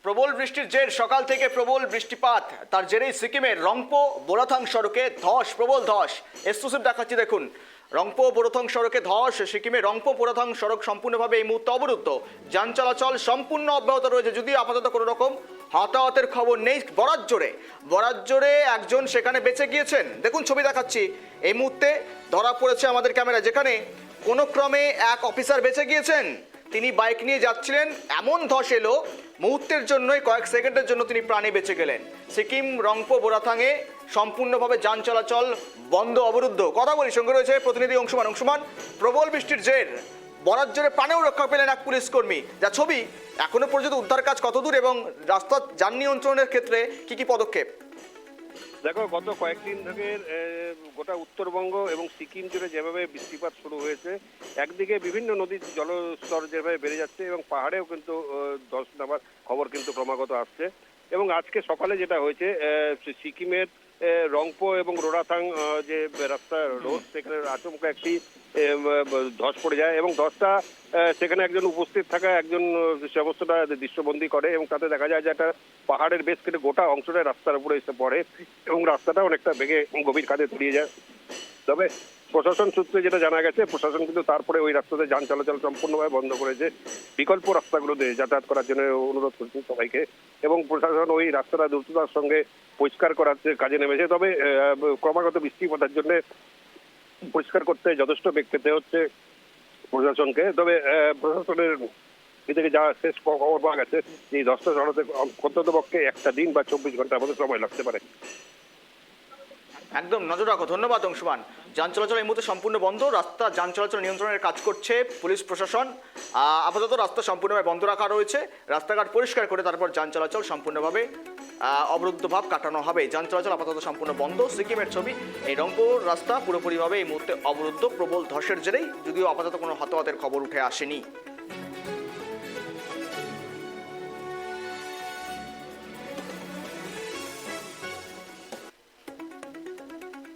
প্রবল বৃষ্টির জের সকাল থেকে প্রবল বৃষ্টিপাত, তার জেরেই সিকিমের রংপো বোরাথাং সড়কে ধস, প্রবল ধস। এক্সক্লুসিভ দেখাচ্ছি দেখুন, রংপো বোরাথাং সড়কে ধস। সিকিমের রংপো বোরাথাং সড়ক সম্পূর্ণভাবে এই মুহূর্তে অবরুদ্ধ, যান চলাচল সম্পূর্ণ অব্যাহত রয়েছে, যদিও আপাতত কোনো রকম হতাহতের খবর নেই। বরাত জোরে একজন সেখানে বেঁচে গিয়েছেন, দেখুন ছবি দেখাচ্ছি এই মুহূর্তে ধরা পড়েছে আমাদের ক্যামেরা, যেখানে কোনো ক্রমে এক অফিসার বেঁচে গিয়েছেন। তিনি বাইক নিয়ে যাচ্ছিলেন, এমন ধস এলো মুহূর্তের জন্যই, কয়েক সেকেন্ডের জন্য তিনি প্রাণে বেঁচে গেলেন। সিকিম রংপো বোরাথাংয়ে সম্পূর্ণভাবে যান চলাচল বন্ধ, অবরুদ্ধ। কথা বলি, সঙ্গে রয়েছে প্রতিনিধি অংশুমান। প্রবল বৃষ্টির জের, বরাত জোরে প্রাণেও রক্ষা পেলেন এক পুলিশ কর্মী। যা ছবি, এখনো পর্যন্ত উদ্ধার কাজ কতদূর এবং রাস্তার যান নিয়ন্ত্রণের ক্ষেত্রে কি পদক্ষেপ? দেখো, গত কয়েকদিন থেকে গোটা উত্তরবঙ্গ এবং সিকিম জুড়ে যেভাবে বৃষ্টিপাত শুরু হয়েছে, একদিকে বিভিন্ন নদীর জলস্তর যেভাবে বেড়ে যাচ্ছে এবং পাহাড়েও কিন্তু ধস নামার খবর কিন্তু ক্রমাগত আসছে। এবং আজকে সকালে যেটা হয়েছে, সিকিমের রংপো এবং রোরাথাং যে রাস্তা রোড, সেখানে আচমকা একটি ধস পড়ে যায় এবং ধসটা সেখানে একজন উপস্থিত থাকা একজন সে অবস্থাটা দৃশ্যবন্দী করে এবং তাতে দেখা যায় যে একটা পাহাড়ের বেশ কেটে গোটা অংশটা রাস্তার উপরে এসে পড়ে এবং রাস্তাটা অনেকটা ভেঙে গভীর খাদে তলিয়ে যায়। তবে প্রশাসন সূত্রে যেটা জানা গেছে, প্রশাসন কিন্তু তারপরে ওই রাস্তাতে যান চলাচল সম্পূর্ণভাবে বন্ধ করেছে, বিকল্প রাস্তাগুলোতে যাতায়াত করার জন্য অনুরোধ করছে সবাইকে। এবং প্রশাসন ওই রাস্তাটা দ্রুততার সঙ্গে পরিষ্কার করার কাজে নেমেছে। তবে ক্রমাগত বৃষ্টিপাতের জন্য পরিষ্কার করতে যথেষ্ট বেগ পেতে হচ্ছে প্রশাসনকে। তবে প্রশাসনের এদিকে যা শেষ খবর পাওয়া গেছে, এই ধসটা সরাতে অন্তত পক্ষে একটা দিন বা 24 ঘন্টার মধ্যে সময় লাগতে পারে। একদম নজর রাখো। ধন্যবাদ অংশুমান। যান চলাচল এই মুহূর্তে সম্পূর্ণ বন্ধ, রাস্তা যান চলাচল নিয়ন্ত্রণের কাজ করছে পুলিশ প্রশাসন। আপাতত রাস্তা সম্পূর্ণভাবে বন্ধ রাখা রয়েছে, রাস্তাঘাট পরিষ্কার করে তারপর যান চলাচল সম্পূর্ণভাবে অবরুদ্ধ ভাব কাটানো হবে। যান চলাচল আপাতত সম্পূর্ণ বন্ধ। সিকিমের ছবি, এই রংপুর রাস্তা পুরোপুরিভাবে এই মুহূর্তে অবরুদ্ধ প্রবল ধসের জেরেই, যদিও আপাতত কোনো হতাহতের খবর উঠে আসেনি।